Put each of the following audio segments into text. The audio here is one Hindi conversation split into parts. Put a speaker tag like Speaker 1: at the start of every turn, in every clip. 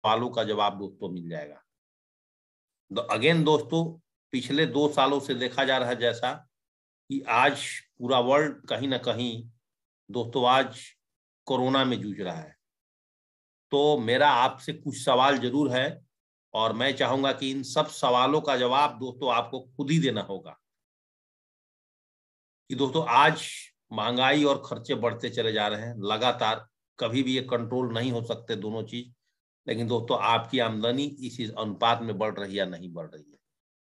Speaker 1: सवालों का जवाब दोस्तों मिल जाएगा। तो अगेन दोस्तों, पिछले 2 सालों से देखा जा रहा है जैसा कि आज पूरा वर्ल्ड कहीं ना कहीं दोस्तों आज कोरोना में जूझ रहा है। तो मेरा आपसे कुछ सवाल जरूर है और मैं चाहूंगा कि इन सब सवालों का जवाब दोस्तों आपको खुद ही देना होगा कि दोस्तों आज महंगाई और खर्चे बढ़ते चले जा रहे हैं लगातार, कभी भी ये कंट्रोल नहीं हो सकते दोनों चीज। लेकिन दोस्तों आपकी आमदनी इस अनुपात में बढ़ रही है या नहीं बढ़ रही है,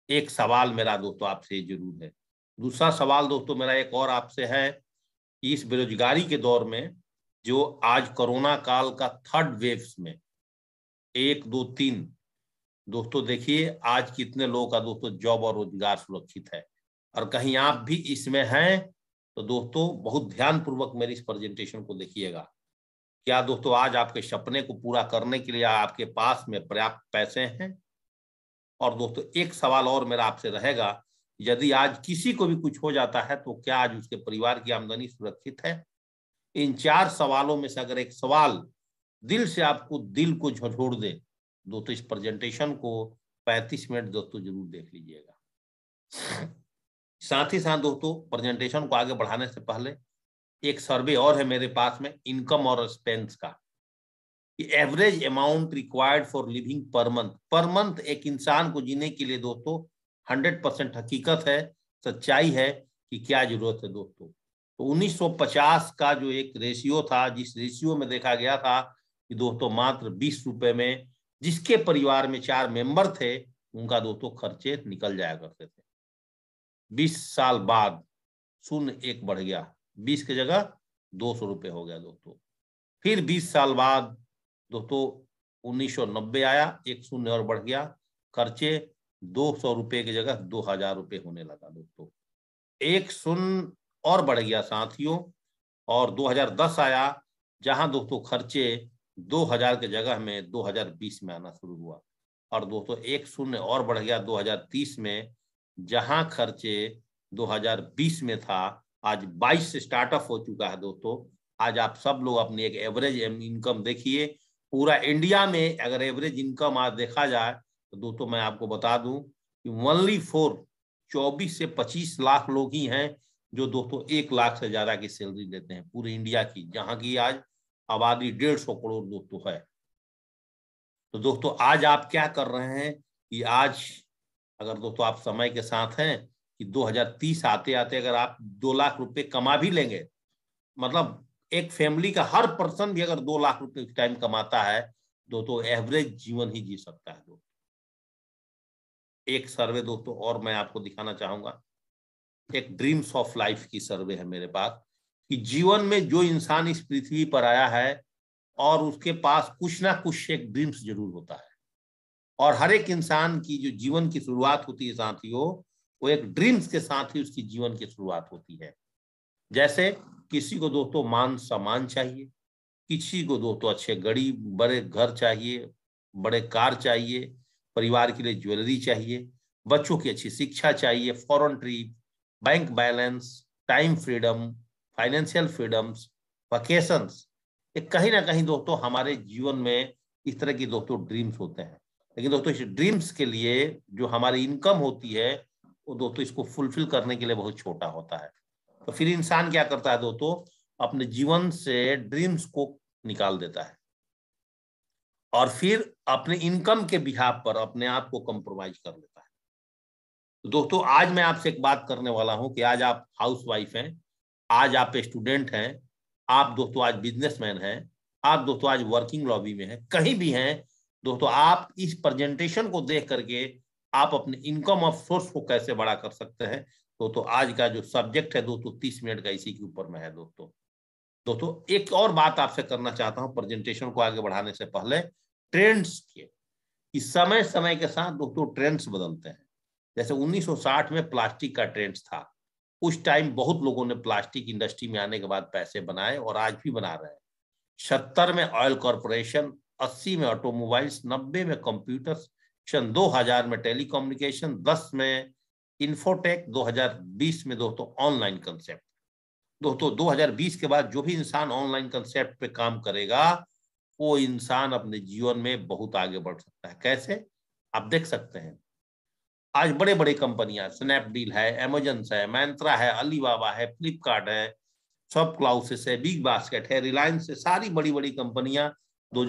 Speaker 1: एक सवाल मेरा दोस्तों आपसे जरूर है। दूसरा सवाल दोस्तों मेरा एक और आपसे है कि इस बेरोजगारी के दौर में जो आज कोरोना काल का 3rd वेव्स में 1 2 3 दोस्तों देखिए आज कितने लोगों का दोस्तों जॉब और रोजगार सुरक्षित है। और कहीं आप भी इसमें हैं तो दोस्तों बहुत ध्यान पूर्वक मेरी इस प्रेजेंटेशन को देखिएगा। क्या दोस्तों आज आपके सपने को पूरा करने के लिए आपके पास में पर्याप्त पैसे हैं? और दोस्तों एक सवाल और मेरा आपसे रहेगा, यदि आज किसी को भी कुछ हो जाता है तो क्या आज उसके परिवार की आमदनी सुरक्षित है? इन 4 सवालों में से अगर एक सवाल दिल से आपको दिल को झकझोर दे दोस्तों, इस प्रेजेंटेशन को 35 मिनट दोस्तों जरूर देख लीजिएगा। साथ ही साथ दोस्तों प्रेजेंटेशन को आगे बढ़ाने से पहले एक सर्वे और है मेरे पास में इनकम और एक्सपेंस का, कि average amount required for living per month एक इंसान को जीने के लिए दोस्तों 100% हकीकत है, सच्चाई है कि क्या जरूरत है दोस्तों। तो 1950 का जो एक रेशियो था, जिस रेशियो में देखा गया था कि दोस्तों मात्र 20 रुपए में जिसके परिवार में 4 मेंबर थे उनका दोस्तों खर्चे निकल जाया करते थे। 20 साल बाद 0.1 बढ़ गया, 20 की जगह 200 रुपए हो गया दोस्तों। फिर 20 साल बाद दोस्तों 1990 आया, 1 शून्य और बढ़ गया, खर्चे 200 रुपए की जगह 2000 रुपए होने लगा दोस्तों। 1 शून्य और बढ़ गया साथियों, और 2010 आया जहां दोस्तों खर्चे 2000 के जगह में 2020 में आना शुरू हुआ। और दोस्तों 1 शून्य और बढ़ गया 2030 में, जहां खर्चे 2020 में था आज 22 से स्टार्टअप हो चुका है दोस्तों। आज आप सब लोग अपनी एक एवरेज इनकम देखिए, पूरा इंडिया में अगर एवरेज इनकम आज देखा जाए तो दोस्तों मैं आपको बता दूं कि ओनली फॉर 24 से 25 लाख लोग ही हैं जो दोस्तों 1 लाख से ज्यादा की सैलरी लेते हैं पूरे इंडिया की, जहां की आज आबादी 150 करोड़ दोस्तों है। तो दोस्तों आज आप क्या कर रहे हैं कि आज अगर दोस्तों आप समय के साथ हैं कि 2030 आते आते अगर आप 2 लाख रुपए कमा भी लेंगे, मतलब एक फैमिली का हर पर्सन भी अगर 2 लाख रुपए टाइम कमाता है दोस्तों एवरेज जीवन ही जी सकता है दोस्तों। एक सर्वे दोस्तों और मैं आपको दिखाना चाहूंगा, एक ड्रीम्स ऑफ लाइफ की सर्वे है मेरे पास, कि जीवन में जो इंसान इस पृथ्वी पर आया है और उसके पास कुछ ना कुछ एक ड्रीम्स जरूर होता है। और हर एक इंसान की जो जीवन की शुरुआत होती है साथियों, वो एक ड्रीम्स के साथ ही उसकी जीवन की शुरुआत होती है। जैसे किसी को दोस्तों मान सम्मान चाहिए, किसी को दोस्तों अच्छे गाड़ी बड़े घर चाहिए, बड़े कार चाहिए, परिवार के लिए ज्वेलरी चाहिए, बच्चों की अच्छी शिक्षा चाहिए, foreign trip, bank balance, time freedom, financial freedoms, vacations. ये कहीं ना कहीं दोस्तों हमारे जीवन में इस तरह की दोस्तों ड्रीम्स होते हैं। लेकिन दोस्तों इस ड्रीम्स के लिए जो हमारी इनकम होती है वो दोस्तों इसको फुलफिल करने के लिए बहुत छोटा होता है। तो फिर इंसान क्या करता है दोस्तों, अपने जीवन से ड्रीम्स को निकाल देता है और फिर अपने इनकम के बिहाफ पर अपने आप को कंप्रोमाइज कर लेता है। तो दोस्तों आज मैं आपसे एक बात करने वाला हूं कि आज आप हाउसवाइफ हैं, आज आप स्टूडेंट हैं, आप दोस्तों आज बिजनेसमैन हैं, आप दोस्तों आज वर्किंग लॉबी में हैं, कहीं भी हैं दोस्तों, आप इस प्रेजेंटेशन को देख करके आप अपने इनकम ऑफ सोर्स को कैसे बड़ा कर सकते हैं। तो आज का जो सब्जेक्ट है दोस्तों 30 मिनट का इसी के ऊपर में है दोस्तों एक और बात आपसे करना चाहता हूं प्रेजेंटेशन को आगे बढ़ाने से पहले, ट्रेंड्स के, कि समय समय के साथ दोस्तों ट्रेंड्स बदलते हैं। जैसे 1960 में प्लास्टिक का ट्रेंड्स था, उस टाइम बहुत लोगों ने प्लास्टिक इंडस्ट्री में आने के बाद पैसे बनाए और आज भी बना रहे हैं। 70 में ऑयल कॉर्पोरेशन, 80 में ऑटोमोबाइल्स, 90 में कंप्यूटर्स, सन 2000 में टेलीकम्युनिकेशन, 10 में इंफोटेक, 2020 में दोस्तों ऑनलाइन कंसेप्ट। दोस्तों 2020 के बाद जो भी इंसान ऑनलाइन कंसेप्ट पे काम करेगा वो इंसान अपने जीवन में बहुत आगे बढ़ सकता है। कैसे? आप देख सकते हैं आज बड़े बड़े कंपनियां, स्नैपडील है, अमेजन है, मैंत्रा है, अलीबाबा है, फ्लिपकार्ट है, सब क्लाउसेस है, बिग बास्केट है, रिलायंस है, सारी बड़ी बड़ी कंपनियां दो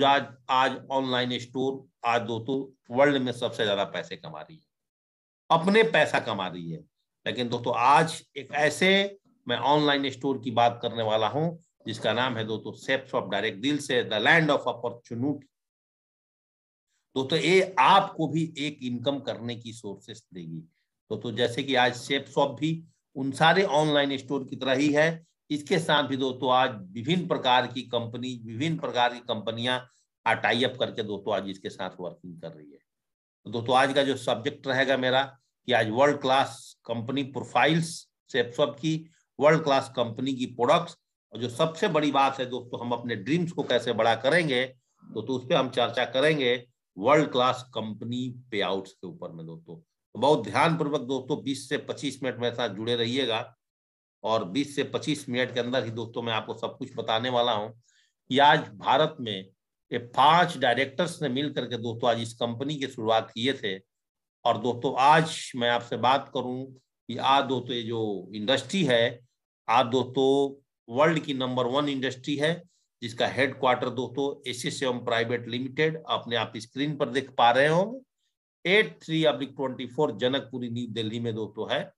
Speaker 1: आज ऑनलाइन स्टोर आज दोस्तों वर्ल्ड में सबसे ज्यादा पैसे कमा रही है, अपने पैसा कमा रही है। लेकिन दोस्तों आज एक ऐसे मैं ऑनलाइन स्टोर की बात करने वाला हूं जिसका नाम है दोस्तों सेप्स ऑफ डायरेक्ट डील से द लैंड ऑफ अपॉर्चुनिटी। दोस्तों ये आपको भी एक इनकम करने की सोर्सेस देगी। दोस्तों जैसे कि आज सेप शॉप भी उन सारे ऑनलाइन स्टोर की तरह ही है, इसके साथ भी दोस्तों आज विभिन्न प्रकार की कंपनी, विभिन्न प्रकार की कंपनियां टाई अप करके दोस्तों आज इसके साथ वर्किंग कर रही है। तो दोस्तों आज का जो सब्जेक्ट रहेगा मेरा कि आज वर्ल्ड क्लास कंपनी प्रोफाइल्स, सेप शॉप की वर्ल्ड क्लास कंपनी की प्रोडक्ट्स, और जो सबसे बड़ी बात है दोस्तों हम अपने ड्रीम्स को कैसे बड़ा करेंगे तो उस पर हम चर्चा करेंगे वर्ल्ड क्लास कंपनी पे आउट्स के ऊपर में दोस्तों। तो बहुत ध्यान पूर्वक दोस्तों 20 से 25 मिनट मेरे साथ जुड़े रहिएगा, और 20 से 25 मिनट के अंदर ही दोस्तों मैं आपको सब कुछ बताने वाला हूं कि आज भारत में ये 5 डायरेक्टर्स ने मिल करके दोस्तों आज इस कंपनी की शुरुआत किए थे। और दोस्तों आज मैं आपसे बात करूं कि आज दोस्तों ये जो इंडस्ट्री है आज दोस्तों वर्ल्ड की नंबर 1 इंडस्ट्री है, जिसका हेडक्वार्टर दोस्तों एसीसीएम प्राइवेट लिमिटेड अपने आप स्क्रीन पर देख पा रहे होंगे 83/24 जनकपुरी न्यू दिल्ली में दोस्तों है।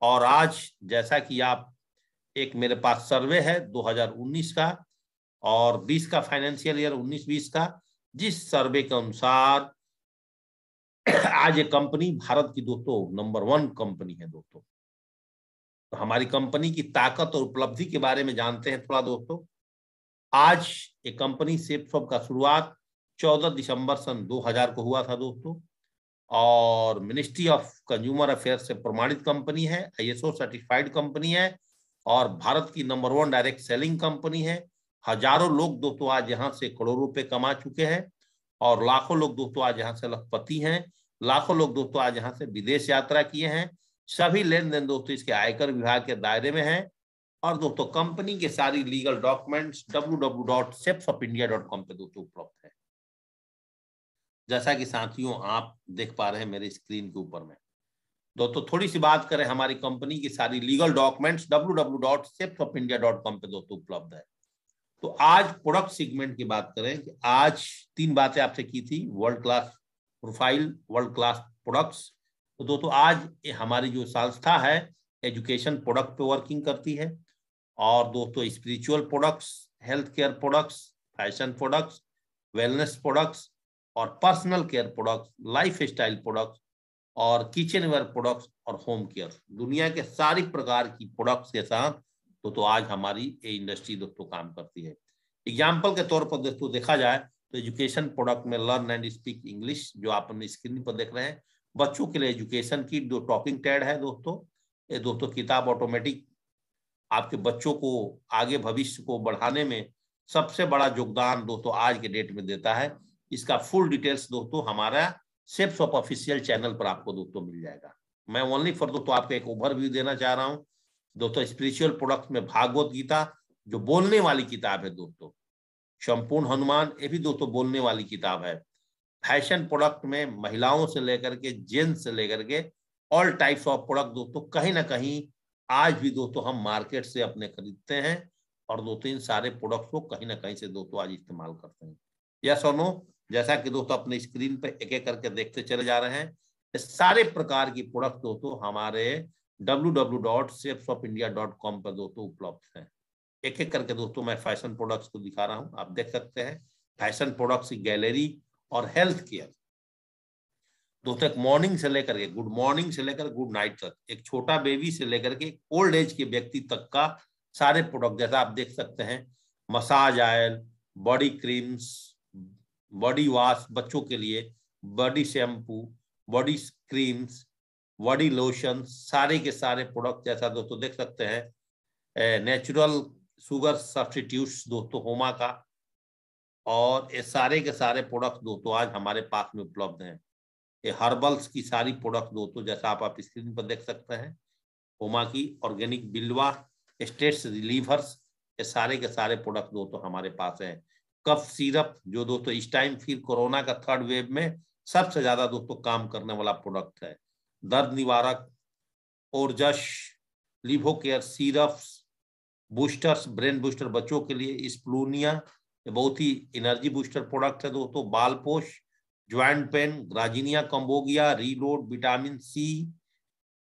Speaker 1: और आज जैसा कि आप एक मेरे पास सर्वे है 2019 का और 20 का फाइनेंशियल ईयर 19-20 का, जिस सर्वे के अनुसार आज ये कंपनी भारत की दोस्तों नंबर 1 कंपनी है दोस्तों। तो हमारी कंपनी की ताकत और उपलब्धि के बारे में जानते हैं थोड़ा दोस्तों। आज ये कंपनी सेप शॉप का शुरुआत 14 दिसंबर सन 2000 को हुआ था दोस्तों, और मिनिस्ट्री ऑफ कंज्यूमर अफेयर्स से प्रमाणित कंपनी है, आईएसओ सर्टिफाइड कंपनी है, और भारत की नंबर 1 डायरेक्ट सेलिंग कंपनी है। हजारों लोग दोस्तों आज यहाँ से करोड़ों रुपए कमा चुके हैं, और लाखों लोग दोस्तों आज यहाँ से लखपति हैं, लाखों लोग दोस्तों आज यहाँ से विदेश यात्रा किए हैं। सभी लेन देन दोस्तों इसके आयकर विभाग के दायरे में है। और दोस्तों कंपनी के सारी लीगल डॉक्यूमेंट्स www.sepsopindia.com पे दोस्तों उपलब्ध है। जैसा कि साथियों आप देख पा रहे हैं मेरे स्क्रीन के ऊपर में। दोस्तों थोड़ी सी बात करें हमारी कंपनी की सारी लीगल डॉक्यूमेंट्स www.sepsopindia.com पे दोस्तों उपलब्ध है। तो आज प्रोडक्ट सेगमेंट की बात करें कि आज 3 बातें आपसे की थी, world class profile, world class products. तो दोस्तों आज हमारी जो संस्था है एजुकेशन प्रोडक्ट पे वर्किंग करती है, और दोस्तों spiritual products, health care products, fashion products, wellness products और personal care products, lifestyle products और किचन वेयर प्रोडक्ट्स और होम केयर, दुनिया के सारी प्रकार की प्रोडक्ट्स के साथ तो आज हमारी ये इंडस्ट्री दोस्तों काम करती है। एग्जाम्पल के तौर पर दोस्तों देखा जाए तो एजुकेशन प्रोडक्ट में लर्न एंड स्पीक इंग्लिश जो आप अपनी स्क्रीन पर देख रहे हैं, बच्चों के लिए एजुकेशन की जो टॉकिंग टैड है दोस्तों, ये दोस्तों किताब ऑटोमेटिक आपके बच्चों को आगे भविष्य को बढ़ाने में सबसे बड़ा योगदान दोस्तों आज के डेट में देता है। इसका फुल डिटेल्स दोस्तों हमारा सेप्स ऑफ ऑफिशियल चैनल पर आपको दोस्तों मिल जाएगा। मैं ओनली फॉर दोस्तों आपको एक ओवरव्यू देना चाह रहा हूं दोस्तों। स्पिरिचुअल प्रोडक्ट में भागवत गीता जो बोलने वाली किताब है दोस्तों, संपूर्ण हनुमान ये भी दोस्तों बोलने वाली किताब है। फैशन प्रोडक्ट में महिलाओं से लेकर के जेंट्स से लेकर के ऑल टाइप्स ऑफ प्रोडक्ट दोस्तों कहीं ना कहीं आज भी दोस्तों हम मार्केट से अपने खरीदते हैं, और दोस्तों इन सारे प्रोडक्ट्स को कहीं ना कहीं से दोस्तों आज इस्तेमाल करते हैं। यस और नो? जैसा कि दोस्तों अपने स्क्रीन पे एक एक करके देखते चले जा रहे हैं, सारे प्रकार की प्रोडक्ट दोस्तों हमारे www.shapesofindia.com पर दोस्तों उपलब्ध हैं। एक एक करके दोस्तों मैं फैशन प्रोडक्ट्स को दिखा रहा हूं, आप देख सकते हैं फैशन प्रोडक्ट्स की गैलरी और हेल्थ केयर दोस्तों, एक मॉर्निंग से लेकर के गुड मॉर्निंग से लेकर गुड नाइट तक, एक छोटा बेबी से लेकर के ओल्ड एज के व्यक्ति तक का सारे प्रोडक्ट जैसा आप देख सकते हैं, massage oil, body creams, body wash बच्चों के लिए, body shampoo, body creams, body lotion, सारे के सारे प्रोडक्ट जैसा दोस्तों देख सकते हैं, नेचुरल शुगर सब्स्टिट्यूट्स दोस्तों होमा का, और ये सारे के सारे प्रोडक्ट दोस्तों आज हमारे पास में उपलब्ध हैं। ये हर्बल्स की सारी प्रोडक्ट दोस्तों जैसा आप स्क्रीन पर देख सकते हैं, होमा की ऑर्गेनिक बिल्वा, स्ट्रेस रिलीवर्स, ये सारे के सारे प्रोडक्ट दोस्तों हमारे पास हैं। कफ सिरप, जो दोस्तों इस टाइम फिर कोरोना का थर्ड वेव में सबसे ज्यादा दोस्तों काम करने वाला प्रोडक्ट है। दर्द निवारक, ओरजश, लिवोकेयर सिरप्स, बूस्टर्स, ब्रेन बूस्टर बच्चों के लिए, स्प्लूनिया बहुत ही एनर्जी बूस्टर प्रोडक्ट है दोस्तों, बालपोश, joint pain, garcinia cambogia, reload, vitamin C,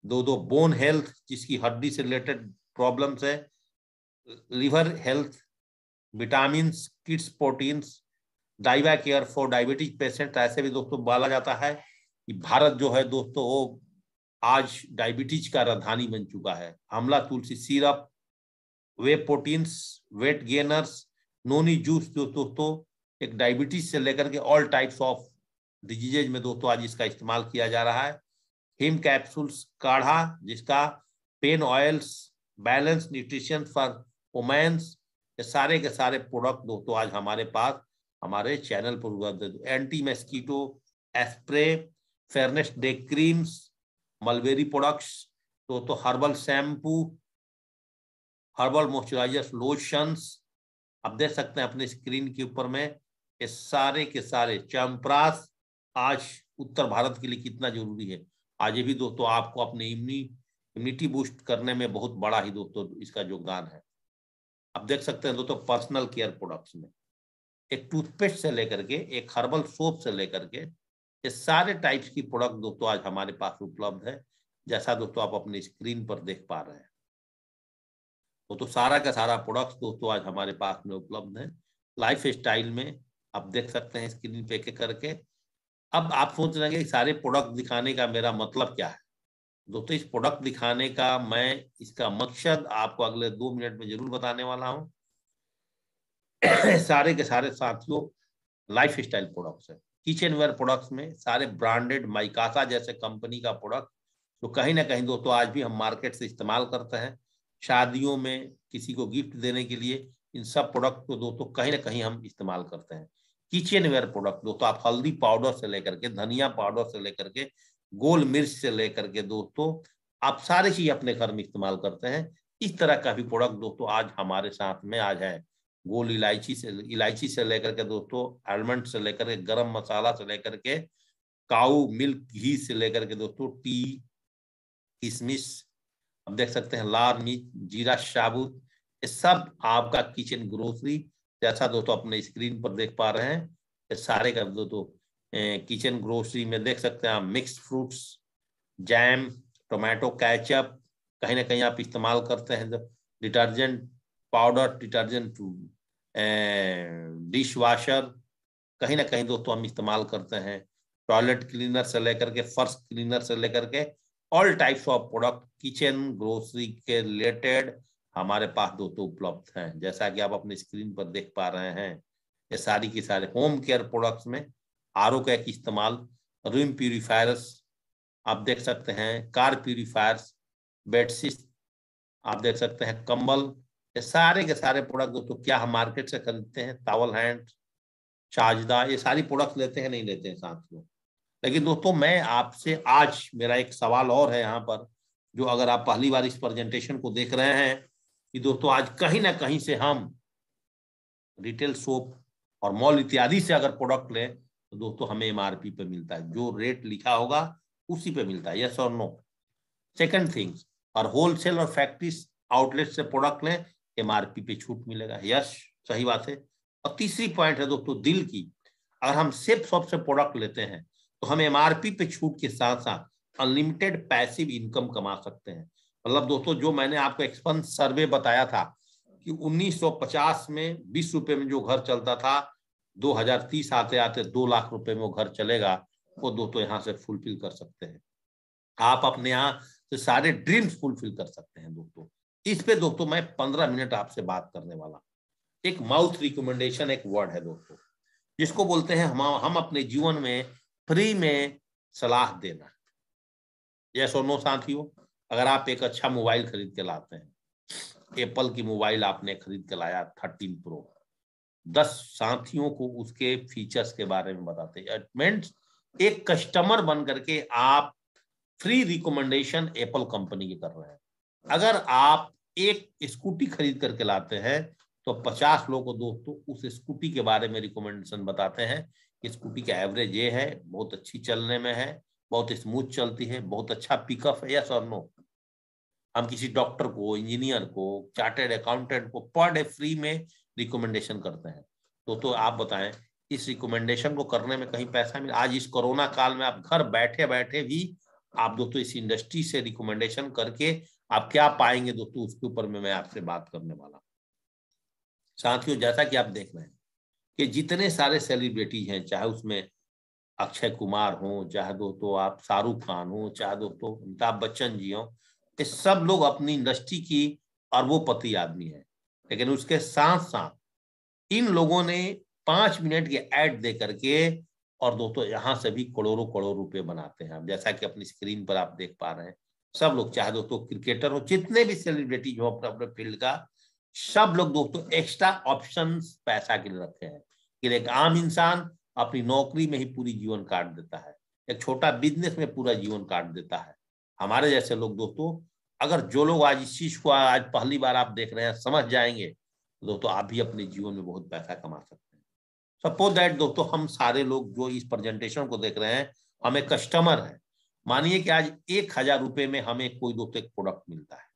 Speaker 1: दो बोन हेल्थ जिसकी हड्डी से रिलेटेड प्रॉब्लम्स है, liver health, vitamin, kids proteins, डाइवा केयर फॉर डायबिटीज पेशेंट। ऐसे भी दोस्तों बोला जाता है कि भारत जो है दोस्तों वो आज डायबिटीज का राजधानी बन चुका है। आंवला तुलसी syrup, whey proteins, weight gainers, noni juice जो दोस्तों एक डायबिटीज से लेकर के ऑल टाइप्स ऑफ डिजीजेज में दोस्तों आज इसका इस्तेमाल किया जा रहा है। हिम कैप्सूल्स काढ़ा जिसका pain oils, balance nutrition for women's, ये सारे के सारे प्रोडक्ट दोस्तों आज हमारे पास हमारे चैनल पर उपलब्ध है। Anti mosquito spray, fairness day creams, mulberry products दोस्तों, herbal shampoo, herbal moisturiser lotions. आप देख सकते हैं अपने स्क्रीन के ऊपर में ये सारे के सारे च्यवनप्राश आज उत्तर भारत के लिए कितना जरूरी है। आज ये भी दोस्तों आपको अपने इम्यूनिटी बूस्ट करने में बहुत बड़ा ही दोस्तों इसका योगदान है। आप देख सकते हैं दोस्तों पर्सनल केयर प्रोडक्ट्स में एक टूथपेस्ट से लेकर के एक हर्बल सोप से लेकर के ये सारे टाइप्स की प्रोडक्ट दोस्तों आज हमारे पास उपलब्ध है, जैसा दोस्तों आप अपने स्क्रीन पर देख पा रहे हैं। तो सारा का सारा प्रोडक्ट्स दोस्तों आज हमारे पास में उपलब्ध है। लाइफ स्टाइल में आप देख सकते हैं स्क्रीन पे एक करके। अब आप सोच रहे हैं कि सारे प्रोडक्ट दिखाने का मेरा मतलब क्या है। दोस्तों इस प्रोडक्ट दिखाने का मैं इसका मकसद आपको अगले 2 मिनट में जरूर बताने वाला हूं। सारे के सारे साथियों लाइफ स्टाइल प्रोडक्ट्स है। किचन वेयर प्रोडक्ट्स में सारे ब्रांडेड माइकासा जैसे कंपनी का प्रोडक्ट तो कहीं ना कहीं दोस्तों आज भी हम मार्केट से इस्तेमाल करते हैं। शादियों में किसी को गिफ्ट देने के लिए इन सब प्रोडक्ट को दोस्तों कहीं ना कहीं हम इस्तेमाल करते हैं। किचन वेयर प्रोडक्ट दोस्तों आप हल्दी पाउडर से लेकर के धनिया पाउडर से लेकर के गोल मिर्च से लेकर के दोस्तों आप सारी चीज अपने घर में इस्तेमाल करते हैं। इस तरह का भी प्रोडक्ट दोस्तों आज हमारे साथ में आज है। गोल इलायची से लेकर के दोस्तों आलमंड से लेकर के गरम मसाला से लेकर के काऊ मिल्क घी से लेकर के दोस्तों टी, किशमिश, अब देख सकते हैं लाल मिर्च, जीरा साबुत, ये सब आपका किचन ग्रोसरी जैसा दोस्तों अपने स्क्रीन पर देख पा रहे हैं। ये सारे का दोस्तों किचन ग्रोसरी में देख सकते हैं आप mix fruits, jam, tomato ketchup, कहीं ना कहीं आप इस्तेमाल करते हैं। Detergent powder, detergent dish washer कहीं ना कहीं दोस्तों हम इस्तेमाल करते हैं। टॉयलेट क्लीनर से लेकर के फर्श क्लीनर से लेकर के all types of product kitchen grocery के रिलेटेड हमारे पास दोस्तों उपलब्ध हैं। जैसा कि आप अपने स्क्रीन पर देख पा रहे हैं ये सारी की सारे होम केयर प्रोडक्ट्स में आरओ का एक इस्तेमाल, रूम प्यूरिफायर्स आप देख सकते हैं, कार प्यूरिफायर्स, बेडशीट आप देख सकते हैं, कंबल, ये सारे के सारे प्रोडक्ट दोस्तों क्या हम मार्केट से खरीदते हैं। टॉवल हैंड, साजदा, ये सारी प्रोडक्ट्स लेते हैं नहीं लेते हैं साथियों। लेकिन दोस्तों मैं आपसे आज मेरा एक सवाल और है यहाँ पर, जो अगर आप पहली बार इस प्रेजेंटेशन को देख रहे हैं कि दोस्तों आज कहीं ना कहीं से हम रिटेल शॉप और मॉल इत्यादि से अगर प्रोडक्ट लें तो दोस्तों हमें एमआरपी पे मिलता है, जो रेट लिखा होगा उसी पे मिलता है। यस और नो? सेकंड थिंग्स, और होलसेल और फैक्ट्री आउटलेट से प्रोडक्ट लें एमआरपी पे छूट मिलेगा। यस, सही बात है। और तीसरी पॉइंट है दोस्तों दिल की, अगर हम सिर्फ शॉप से प्रोडक्ट लेते हैं तो हम एमआरपी पे छूट के साथ साथ अनलिमिटेड पैसिव इनकम कमा सकते हैं। मतलब दोस्तों जो मैंने आपको एक्सपेंस सर्वे बताया था कि 1950 में 20 रुपए में जो घर चलता था 2030 आते आते 2 लाख रुपए में वो घर चलेगा, वो दोस्तों यहाँ से फुलफिल कर सकते हैं। आप अपने यहाँ से सारे ड्रीम्स फुलफिल कर सकते हैं दोस्तों। इस पे दोस्तों मैं 15 मिनट आपसे बात करने वाला। एक माउथ रिकमेंडेशन एक वर्ड है दोस्तों जिसको बोलते हैं हम अपने जीवन में फ्री में सलाह देना। यस और नो साथियों? अगर आप एक अच्छा मोबाइल खरीद के लाते हैं, एप्पल की मोबाइल आपने खरीद के लाया 13 प्रो, 10 साथियों को उसके फीचर्स के बारे में बताते हैं। इट मींस एक कस्टमर बन करके आप फ्री रिकमेंडेशन एप्पल कंपनी की कर रहे हैं। अगर आप एक स्कूटी खरीद करके लाते हैं तो 50 लोगों को दोस्तों उस स्कूटी के बारे में रिकमेंडेशन बताते हैं कि स्कूटी का एवरेज ये है, बहुत अच्छी चलने में है, बहुत स्मूथ चलती है, बहुत अच्छा पिकअप है, यस और नो। हम किसी डॉक्टर को, इंजीनियर को, चार्टर्ड अकाउंटेंट को पर डे फ्री में रिकमेंडेशन करते हैं। तो आप बताएं इस रिकमेंडेशन को करने में कहीं पैसा मिला? आज इस कोरोना काल में आप घर बैठे बैठे भी आप दोस्तों इस इंडस्ट्री से रिकमेंडेशन करके आप क्या पाएंगे दोस्तों, उसके ऊपर में मैं आपसे बात करने वाला हूं। साथियों, जैसा कि आप देख रहे हैं कि जितने सारे सेलिब्रिटीज हैं, चाहे उसमें अक्षय कुमार हो, चाहे दोस्तों आप शाहरुख खान हो, चाहे दोस्तों अमिताभ बच्चन जी हो, ये सब लोग अपनी इंडस्ट्री की अरबोपति आदमी है। लेकिन उसके साथ साथ इन लोगों ने 5 मिनट के ऐड दे करके और दोस्तों यहाँ से भी करोड़ों करोड़ रुपए बनाते हैं। अब जैसा कि अपनी स्क्रीन पर आप देख पा रहे हैं, सब लोग, चाहे दोस्तों क्रिकेटर हो, जितने भी सेलिब्रिटी हो अपने अपने फील्ड का, सब लोग दोस्तों एक्स्ट्रा ऑप्शन पैसा के लिए रखे हैं कि एक आम इंसान अपनी नौकरी में ही पूरी जीवन काट देता है, एक छोटा बिजनेस में पूरा जीवन काट देता है। हमारे जैसे लोग दोस्तों, अगर जो लोग आज इस चीज को आज पहली बार आप देख रहे हैं समझ जाएंगे तो दोस्तों आप भी अपने जीवन में बहुत पैसा कमा सकते हैं। सपोज दैट दोस्तों हम सारे लोग जो इस प्रेजेंटेशन को देख रहे हैं, हम एक कस्टमर है। मानिए कि आज 1000 रुपए में हमें कोई दोस्तों एक प्रोडक्ट मिलता है,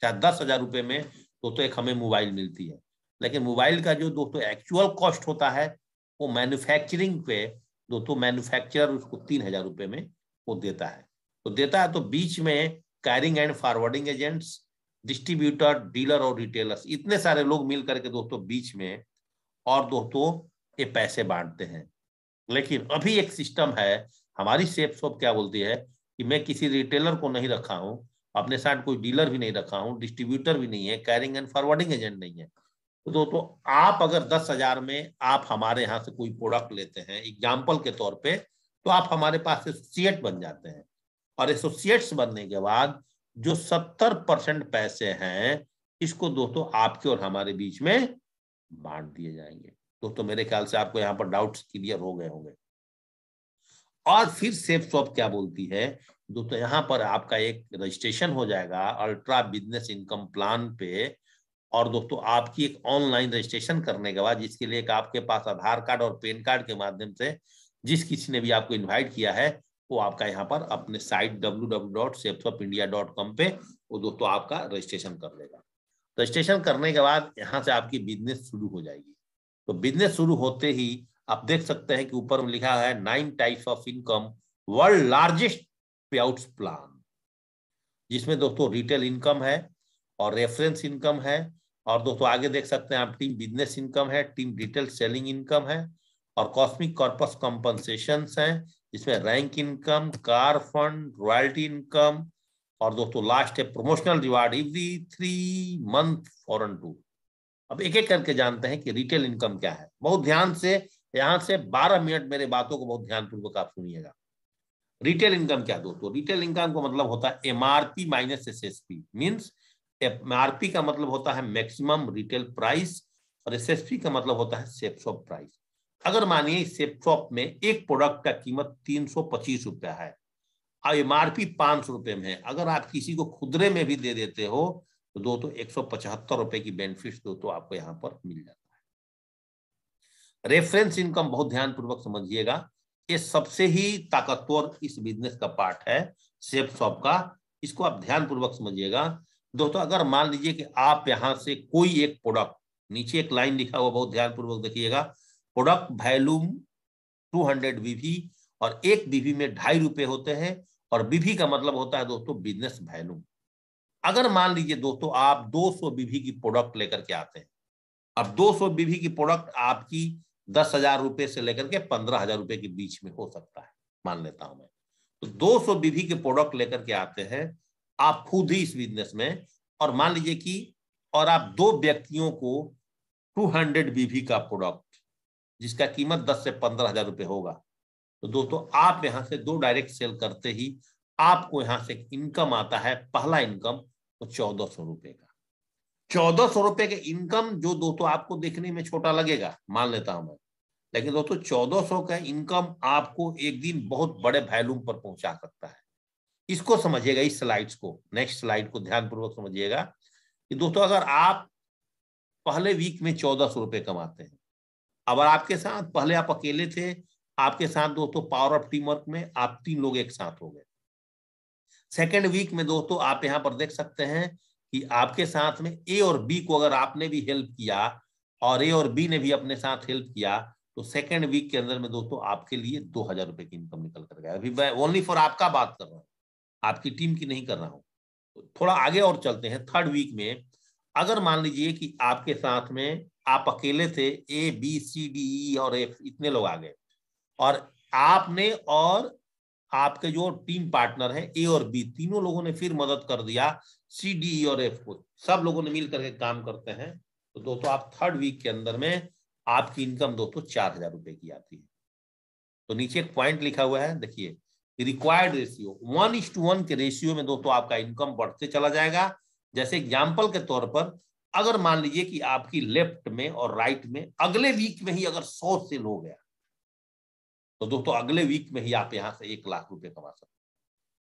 Speaker 1: चाहे 10,000 रुपए में दोस्तों एक हमें मोबाइल मिलती है। लेकिन मोबाइल का जो दोस्तों एक्चुअल कॉस्ट होता है वो मैन्युफैक्चरिंग पे दोस्तों मैन्युफैक्चरर उसको 3,000 रुपए में वो देता है। तो बीच में carrying and forwarding agents, distributor, dealer और रिटेलर्स, इतने सारे लोग मिल करके दोस्तों बीच में और दोस्तों ये पैसे बांटते हैं। लेकिन अभी एक सिस्टम है, हमारी सेफ शॉप क्या बोलती है कि मैं किसी रिटेलर को नहीं रखा हूं, अपने साथ कोई डीलर भी नहीं रखा हूं, डिस्ट्रीब्यूटर भी नहीं है, कैरिंग एंड फॉरवर्डिंग एजेंट नहीं है। तो दोस्तों आप अगर 10,000 में आप हमारे यहाँ से कोई प्रोडक्ट लेते हैं एग्जाम्पल के तौर पे, तो आप हमारे पास एसोसिएट बन जाते हैं। और एसोसिएट्स बनने के बाद जो 70% पैसे हैं इसको दोस्तों आपके और हमारे बीच में बांट दिए जाएंगे। दोस्तों मेरे ख्याल से आपको यहाँ पर डाउट्स क्लियर हो गए होंगे। और फिर सेफ शॉप क्या बोलती है दोस्तों, यहाँ पर आपका एक रजिस्ट्रेशन हो जाएगा अल्ट्रा बिजनेस इनकम प्लान पे। और दोस्तों आपकी एक ऑनलाइन रजिस्ट्रेशन करने के बाद, जिसके लिए आपके पास आधार कार्ड और पैन कार्ड के माध्यम से जिस किसी ने भी आपको इनवाइट किया है वो आपका यहाँ पर अपने साइट www.safeshopindia.com पे वो दोस्तों आपका रजिस्ट्रेशन कर लेगा। रजिस्ट्रेशन करने के बाद यहाँ से आपकी बिजनेस शुरू हो जाएगी। तो बिजनेस शुरू होते ही आप देख सकते हैं कि ऊपर में लिखा है 9 types of income world largest पे आउट्स प्लान, जिसमें दोस्तों रिटेल इनकम है और रेफरेंस इनकम है। और दोस्तों आगे देख सकते हैं आप टीम बिजनेस इनकम है, टीम डिटेल सेलिंग इनकम है और कॉस्मिक कॉर्पस कॉम्पनसेशन है, जिसमें rank income, car fund, royalty income और दोस्तों लास्ट है promotional reward every 3 month foreign tour. अब एक एक करके जानते हैं कि रिटेल इनकम क्या है। बहुत ध्यान से यहाँ से 12 मिनट मेरे बातों को बहुत ध्यानपूर्वक आप सुनिएगा। रिटेल इनकम क्या दोस्तों? रिटेल इनकम का मतलब होता है MRP minus SSP. Means MRP का मतलब होता है मैक्सिमम रिटेल प्राइस और एसएसपी का मतलब होता है सेफ शॉप प्राइस। अगर मानिए सेफ शॉप में एक प्रोडक्ट का कीमत 325 रुपया है और एमआरपी 500 रुपए में है, अगर आप किसी को खुदरे में भी दे देते हो तो दोस्तों 175 रुपए की बेनिफिट दोस्तों आपको यहाँ पर मिल जाता है। रेफरेंस इनकम बहुत ध्यानपूर्वक समझिएगा, ये सबसे ही ताकतवर इस बिजनेस का पार्ट है सेफ शॉप का। इसको आप ध्यानपूर्वक समझिएगा दोस्तों। अगर मान लीजिए कि आप यहाँ से कोई एक प्रोडक्ट, नीचे एक लाइन लिखा हुआ बहुत ध्यानपूर्वक देखिएगा, प्रोडक्ट वैल्यूम 200 बीवी और एक बीवी में 2.5 रुपए होते हैं और बीवी का मतलब होता है दोस्तों बिजनेस वैल्यूम। अगर मान लीजिए दोस्तों आप 200 बीवी की प्रोडक्ट लेकर के आते हैं, अब 200 बीवी की प्रोडक्ट आपकी 10,000 रुपए से लेकर के 15,000 रुपए के बीच में हो सकता है, मान लेता हूं मैं। तो 200 बीवी के प्रोडक्ट लेकर के आते हैं आप खुद ही इस बिजनेस में, और मान लीजिए कि और आप 2 व्यक्तियों को 200 बीवी का प्रोडक्ट जिसका कीमत 10 से 15,000 रुपए होगा, तो दोस्तों आप यहां से 2 डायरेक्ट सेल करते ही आपको यहां से इनकम आता है। पहला इनकम तो 1400 रुपए का। 1400 रुपए के इनकम जो दोस्तों आपको देखने में छोटा लगेगा, मान लेता हूं मैं, लेकिन दोस्तों 1400 का इनकम आपको एक दिन बहुत बड़े वैल्यूम पर पहुंचा सकता है। इसको समझिएगा, इस स्लाइड्स को, नेक्स्ट स्लाइड को ध्यानपूर्वक समझिएगा कि दोस्तों अगर आप पहले वीक में 1400 रुपए कमाते हैं। अब आपके साथ पहले आप अकेले थे, आपके साथ दोस्तों पावर ऑफ टीम वर्क में आप 3 लोग एक साथ हो गए। सेकेंड वीक में दोस्तों आप यहां पर देख सकते हैं कि आपके साथ में ए और बी को अगर आपने भी हेल्प किया और ए और बी ने भी अपने साथ हेल्प किया, तो सेकेंड वीक के अंदर में दोस्तों आपके लिए 2000 रुपए की इनकम निकल कर गया। अभी मैं ओनली फॉर आपका बात कर रहा हूँ, आपकी टीम की नहीं कर रहा हूँ। तो थोड़ा आगे और चलते हैं। थर्ड वीक में अगर मान लीजिए कि आपके साथ में आप अकेले थे, A B C D E और एफ इतने लोग आ गए, और आपने और आपके जो टीम पार्टनर है ए और बी तीनों लोगों ने फिर मदद कर दिया सी डी ई और एफ को, सब लोगों ने मिल करके काम करते हैं, तो दोस्तों आप थर्ड वीक के अंदर में आपकी इनकम दोस्तों 4000 रुपए की आती है। तो नीचे एक पॉइंट लिखा हुआ है, देखिए रिक्वायर्ड रेशियो 1:1 के रेशियो में दोस्तों आपका इनकम बढ़ते चला जाएगा। जैसे एग्जाम्पल के तौर पर अगर मान लीजिए कि आपकी लेफ्ट में और राइट में अगले वीक में ही अगर 100 सेल हो गया, तो दोस्तों अगले वीक में ही आप यहां से 1 लाख रुपए कमा सकते हैं।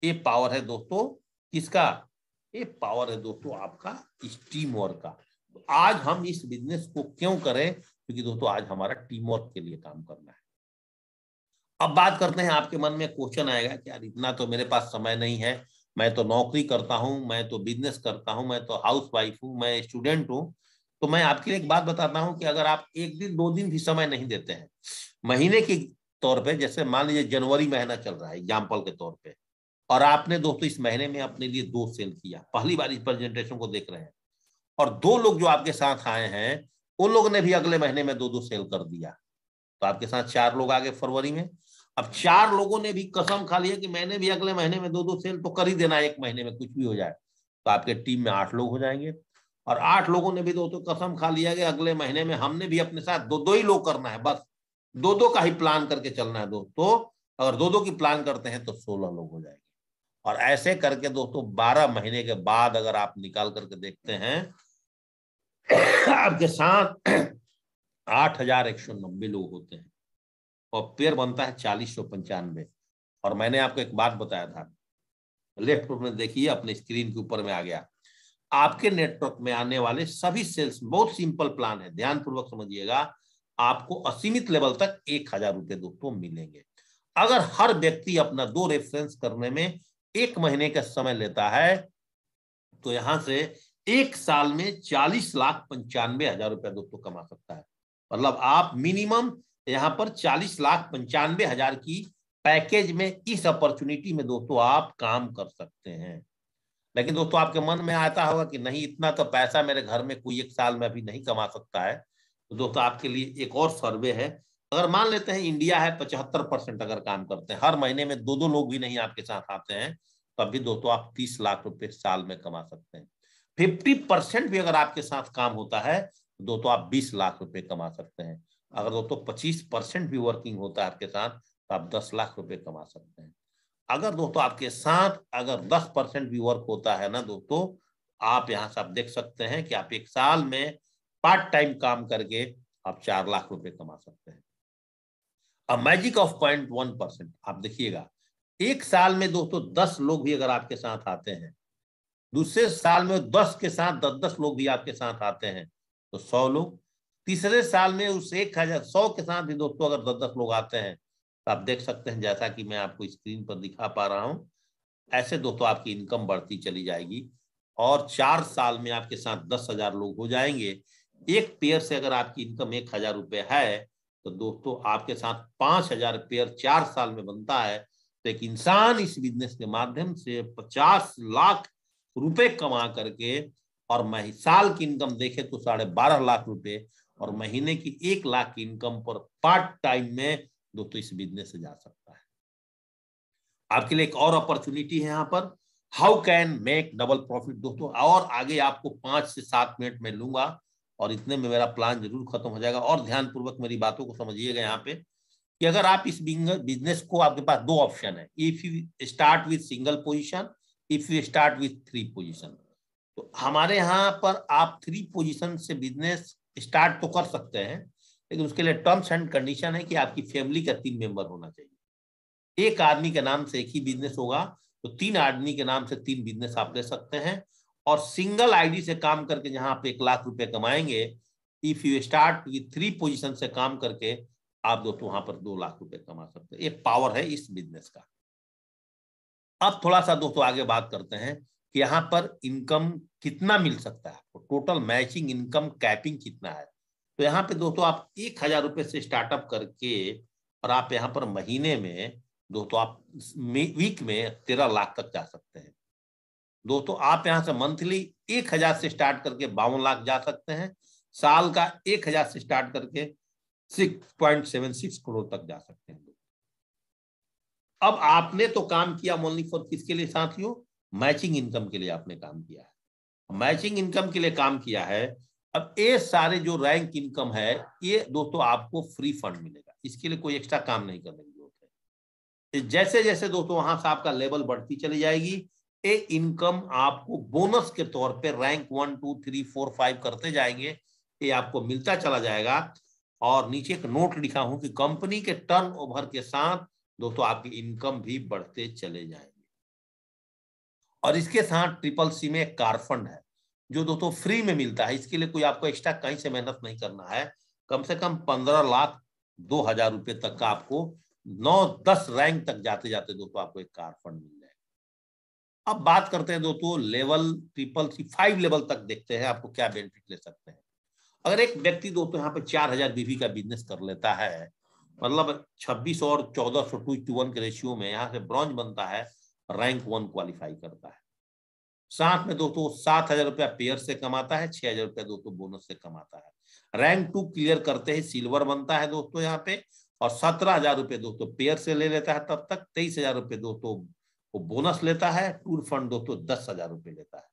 Speaker 1: ये पावर है दोस्तों किसका? ये पावर है दोस्तों आपका इस टीम वर्क का। तो आज हम इस बिजनेस को क्यों करें? क्योंकि दोस्तों आज हमारा टीम वर्क के लिए काम करना है। अब बात करते हैं, आपके मन में क्वेश्चन आएगा कि यार इतना तो मेरे पास समय नहीं है, मैं तो नौकरी करता हूं, मैं तो बिजनेस करता हूं, मैं तो हाउस वाइफ हूं, मैं स्टूडेंट हूं। तो मैं आपके लिए एक बात बताता हूं कि अगर आप 1 दिन 2 दिन भी समय नहीं देते हैं, महीने के तौर पे, जैसे मान लीजिए जनवरी महीना चल रहा है एग्जाम्पल के तौर पे, और आपने दोस्तों इस महीने में अपने लिए 2 सेल किया, पहली बार इस प्रेजेंटेशन को देख रहे हैं, और 2 लोग जो आपके साथ आए हैं उन लोगों ने भी अगले महीने में 2-2 सेल कर दिया, तो आपके साथ 4 लोग आ गए फरवरी में। अब 4 लोगों ने भी कसम खा लिया कि मैंने भी अगले महीने में 2-2 सेल तो कर ही देना, 1 महीने में कुछ भी हो जाए, तो आपके टीम में 8 लोग हो जाएंगे। और 8 लोगों ने भी दोस्तों कसम खा लिया कि अगले महीने में हमने भी अपने साथ 2-2 ही लोग करना है, बस 2-2 का ही प्लान करके चलना है दोस्तों। अगर 2-2 की प्लान करते हैं तो 16 लोग हो जाएंगे। और ऐसे करके दोस्तों 12 महीने के बाद अगर आप निकाल करके देखते हैं आपके साथ 8190 लोग होते हैं और पेयर बनता है 4095। और मैंने आपको एक बात बताया था, लेफ्ट में देखिए अपने स्क्रीन के ऊपर में आ गया, आपके नेटवर्क में आने वाले सभी सेल्स, बहुत सिंपल प्लान है, ध्यानपूर्वक समझिएगा, आपको असीमित लेवल तक 1000 रुपए दोस्तों मिलेंगे। अगर हर व्यक्ति अपना 2 रेफरेंस करने में 1 महीने का समय लेता है, तो यहां से 1 साल में 40,95,000 रुपए दोस्तों कमा सकता है। मतलब आप मिनिमम यहां पर 40,95,000 की पैकेज में इस अपॉर्चुनिटी में दोस्तों आप काम कर सकते हैं। लेकिन दोस्तों आपके मन में आता होगा कि नहीं, इतना तो पैसा मेरे घर में कोई 1 साल में अभी नहीं कमा सकता है। तो दोस्तों आपके लिए एक और सर्वे है, अगर मान लेते हैं इंडिया है 75% अगर काम करते हैं, हर महीने में 2-2 लोग भी नहीं आपके साथ आते हैं, तब भी दोस्तों आप 30 लाख रुपए साल में कमा सकते हैं। 50% भी अगर आपके साथ काम होता है तो दोस्तों आप 20 लाख रुपए कमा सकते हैं। अगर दोस्तों 25% भी वर्किंग होता है आपके साथ तो आप 10 लाख रुपए कमा सकते हैं। अगर दोस्तों आपके साथ अगर 10% भी वर्क होता है ना दोस्तों, आप यहां से आप देख सकते हैं कि आप 1 साल में पार्ट टाइम काम करके आप 4 लाख रुपए कमा सकते हैं। अब मैजिक ऑफ 0.1%, आप देखिएगा 1 साल में दोस्तों 10 लोग भी अगर आपके साथ आते हैं, दूसरे साल में 10 के साथ 10-10 लोग भी आपके साथ आते हैं तो 100 लोग, तीसरे साल में उस 1,100 के साथ भी दोस्तों अगर 10-10 लोग आते हैं, तो आप देख सकते हैं जैसा कि मैं आपको स्क्रीन पर दिखा पा रहा हूं, ऐसे दोस्तों आपकी इनकम बढ़ती चली जाएगी और 4 साल में आपके साथ 10,000 लोग हो जाएंगे। एक पेयर से अगर आपकी इनकम 1,000 रुपए है तो दोस्तों आपके साथ 5,000 पेयर 4 साल में बनता है। तो एक इंसान इस बिजनेस के माध्यम से 50 लाख रुपए कमा करके, और साल की इनकम देखे तो 12.5 लाख रुपए, और महीने की 1 लाख की इनकम पर पार्ट टाइम में दोस्तों इस बिजनेस से जा सकता है। आपके लिए एक और अपॉर्चुनिटी है यहाँ पर, how can make double profit दोस्तों, और आगे आपको 5 से 7 मिनट में लूंगा और इतने में मेरा प्लान जरूर खत्म हो जाएगा। और ध्यानपूर्वक मेरी बातों को समझिएगा यहाँ पे कि अगर आप इस बिजनेस को, आपके पास 2 ऑप्शन है, if you start with single position, if you start with 3 position. तो हमारे यहाँ पर आप 3 पोजीशन से बिजनेस स्टार्ट तो कर सकते हैं, लेकिन उसके लिए टर्म्स एंड कंडीशन है कि आपकी फैमिली का 3 मेंबर होना चाहिए। एक आदमी के नाम से एक ही बिजनेस होगा, तो 3 आदमी के नाम से 3 बिजनेस आप ले सकते हैं। और सिंगल आईडी से काम करके जहां आप 1 लाख रुपए कमाएंगे, if you start with 3 position से काम करके आप दोस्तों वहां पर 2 लाख रुपए कमा सकते हैं। एक पावर है इस बिजनेस का। अब थोड़ा सा दोस्तों आगे बात करते हैं कि यहाँ पर इनकम कितना मिल सकता है आपको, टोटल मैचिंग इनकम कैपिंग कितना है। तो यहाँ पे दोस्तों आप 1,000 रुपए से स्टार्टअप करके और आप यहाँ पर महीने में दोस्तों आप वीक में 13 लाख तक जा सकते हैं। दोस्तों आप यहाँ से मंथली 1,000 से स्टार्ट करके 52 लाख जा सकते हैं। साल का 1,000 से स्टार्ट करके 6.76 करोड़ तक जा सकते हैं। अब आपने तो काम किया ओनली फॉर किसके लिए साथियों, मैचिंग इनकम के लिए आपने काम किया है, मैचिंग इनकम के लिए काम किया है। अब ये सारे जो रैंक इनकम है ये दोस्तों आपको फ्री फंड मिलेगा, इसके लिए कोई एक्स्ट्रा काम नहीं करने की जरूरत है। जैसे जैसे दोस्तों वहां से आपका लेवल बढ़ती चली जाएगी, ये इनकम आपको बोनस के तौर पे रैंक 1 2 3 4 5 करते जाएंगे, ये आपको मिलता चला जाएगा। और नीचे एक नोट लिखा हूं कि कंपनी के टर्नओवर के साथ दोस्तों आपकी इनकम भी बढ़ते चले जाएंगे। और इसके साथ ट्रिपल सी में एक कार फंड है जो दोस्तों फ्री में मिलता है, इसके लिए कोई आपको एक्स्ट्रा कहीं से मेहनत नहीं करना है। कम से कम 15,02,000 रुपए तक का आपको 9-10 रैंक तक जाते जाते दोस्तों आपको एक कार फंड मिल जाएगा। अब बात करते हैं दोस्तों लेवल ट्रिपल सी 5 लेवल तक, देखते हैं आपको क्या बेनिफिट ले सकते हैं। अगर एक व्यक्ति दोस्तों यहाँ पे 4,000 बीवी का बिजनेस कर लेता है, मतलब 26 और 14:2:1 के रेशियो में यहाँ से ब्रॉन्ज बनता है, रैंक 1 क्वालिफाई करता है। साथ में दोस्तों 7,000 रुपया पेयर से कमाता है, 6,000 रुपया दोस्तों बोनस से कमाता है। रैंक 2 क्लियर करते ही सिल्वर बनता है दोस्तों यहाँ पे, और 17,000 रुपये दोस्तों पेयर से ले लेता है। तब तक 23,000 रुपये दोस्तों वो बोनस लेता है। टूर फंड दोस्तों 10,000 रुपये लेता है।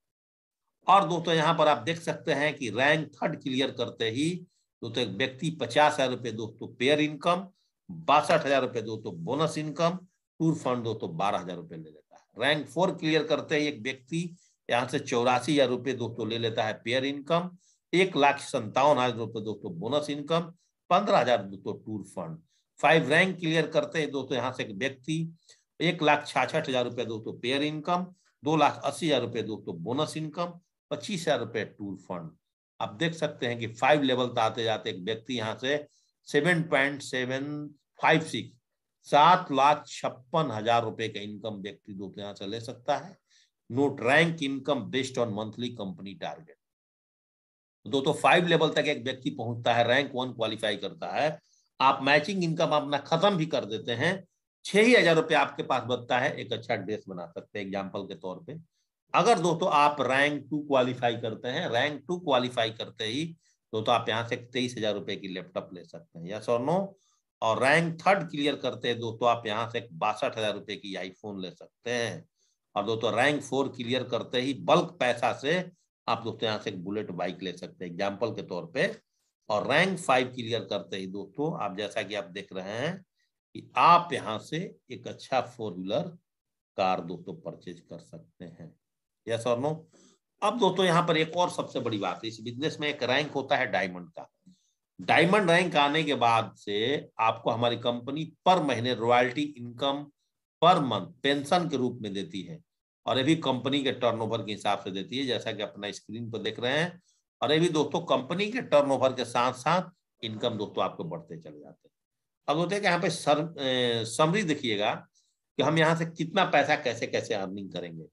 Speaker 1: और दोस्तों यहाँ पर आप देख सकते हैं कि रैंक 3 क्लियर करते ही दोस्तों एक व्यक्ति 50,000 रुपये दोस्तों पेयर इनकम, 62,000 रुपये दोस्तों बोनस इनकम, टूर फंड दोस्तों 12,000 रुपये ले लेता है। रैंक 4 क्लियर करते ही एक व्यक्ति यहाँ से 84,000 रुपये दोस्तों ले लेता है पेयर इनकम, 1,57,000 रुपये दोस्तों बोनस इनकम, 15,000 दोस्तों टूर फंड। 5 रैंक क्लियर करते हैं दोस्तों यहाँ से एक व्यक्ति 1,66,000 रुपये दोस्तों पेयर इनकम, 2,80,000 रुपये दोस्तों बोनस इनकम, 25,000 रुपये टूर फंड। आप देख सकते हैं कि 5 लेवल तक आते जाते एक व्यक्ति यहाँ से 7.756 7,56,000 रुपए का इनकम व्यक्ति दोस्तों यहाँ से ले सकता है। Note rank income based on monthly company target. दोस्तों 5 लेवल तक एक व्यक्ति पहुंचता है, रैंक 1 क्वालिफाई करता है, आप मैचिंग इनकम अपना खत्म भी कर देते हैं, 6,000 रुपये आपके पास बचता है, एक अच्छा ड्रेस बना सकते हैं एग्जाम्पल के तौर पे। अगर दोस्तों आप रैंक 2 क्वालिफाई करते हैं, रैंक 2 क्वालिफाई करते ही दोस्तों आप यहाँ से 23,000 रुपए की लैपटॉप ले सकते हैं, यस और नो। और रैंक 3 क्लियर करते हैं दोस्तों आप यहाँ से 62,000 रुपए की आईफोन ले सकते हैं। और दोस्तों रैंक 4 क्लियर करते ही बल्क पैसा से आप दोस्तों यहाँ से एक बुलेट बाइक ले सकते हैं एग्जाम्पल के तौर पे। और रैंक 5 क्लियर करते ही दोस्तों आप जैसा कि आप देख रहे हैं कि आप यहाँ से एक अच्छा 4 व्हीलर कार दोस्तों परचेज कर सकते हैं, यस और नो। अब दोस्तों यहाँ पर एक और सबसे बड़ी बात है, इस बिजनेस में एक रैंक होता है डायमंड का। डायमंड रैंक आने के बाद से आपको हमारी कंपनी पर महीने royalty income per month pension के रूप में देती है, और ये भी कंपनी के टर्नओवर के हिसाब से देती है, जैसा कि अपना स्क्रीन पर देख रहे हैं। और ये भी दोस्तों कंपनी के टर्नओवर के साथ साथ इनकम दोस्तों आपको बढ़ते चले जाते हैं। अब होते हैं कि यहाँ पे समरी देखिएगा कि हम यहाँ से कितना पैसा कैसे कैसे अर्निंग करेंगे।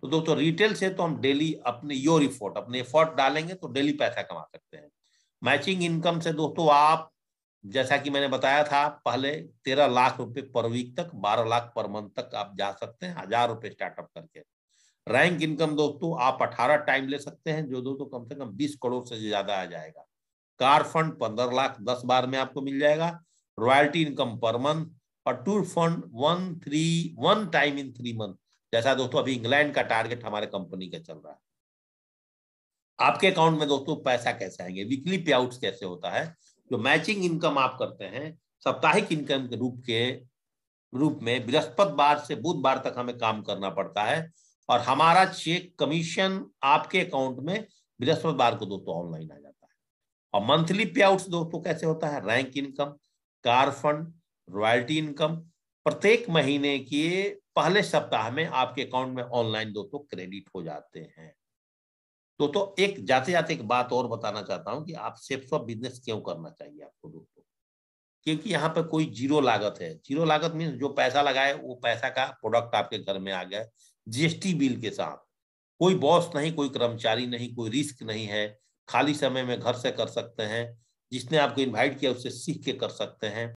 Speaker 1: तो दोस्तों रिटेल से तो हम डेली अपने अपने एफर्ट डालेंगे तो डेली पैसा कमा सकते हैं। मैचिंग इनकम से दोस्तों आप जैसा कि मैंने बताया था पहले 13 लाख रुपए पर वीक तक, 12 लाख पर मंथ तक आप जा सकते हैं 1,000 रुपए स्टार्टअप करके। रैंक इनकम दोस्तों आप 18 टाइम ले सकते हैं, जो दोस्तों कम से कम 20 करोड़ से ज्यादा आ जाएगा। कार फंड 15 लाख 10 बार में आपको मिल जाएगा। Royalty income per month. और tour fund 1 time in 3 month, जैसा दोस्तों अभी इंग्लैंड का टारगेट हमारे कंपनी का चल रहा है। आपके अकाउंट में दोस्तों पैसा कैसे आएंगे, वीकली पे आउट कैसे होता है, जो मैचिंग इनकम आप करते हैं साप्ताहिक इनकम के रूप में बृहस्पतिवार से बुधवार तक हमें काम करना पड़ता है, और हमारा चेक कमीशन आपके अकाउंट में बृहस्पतिवार को दोस्तों ऑनलाइन आ जाता है। और मंथली पे आउट दोस्तों कैसे होता है, rank income, car fund, royalty income प्रत्येक महीने के पहले सप्ताह में आपके अकाउंट में ऑनलाइन दोस्तों क्रेडिट हो जाते हैं। तो एक जाते जाते एक बात और बताना चाहता हूँ कि आप सेफ शॉप बिजनेस क्यों करना चाहिए आपको दोस्तों। क्योंकि यहाँ पे कोई जीरो लागत है। जीरो लागत मीन जो पैसा लगाए वो पैसा का प्रोडक्ट आपके घर में आ गया जीएसटी बिल के साथ। कोई बॉस नहीं, कोई कर्मचारी नहीं, कोई रिस्क नहीं है। खाली समय में घर से कर सकते हैं। जिसने आपको इनवाइट किया उससे सीख के कर सकते हैं।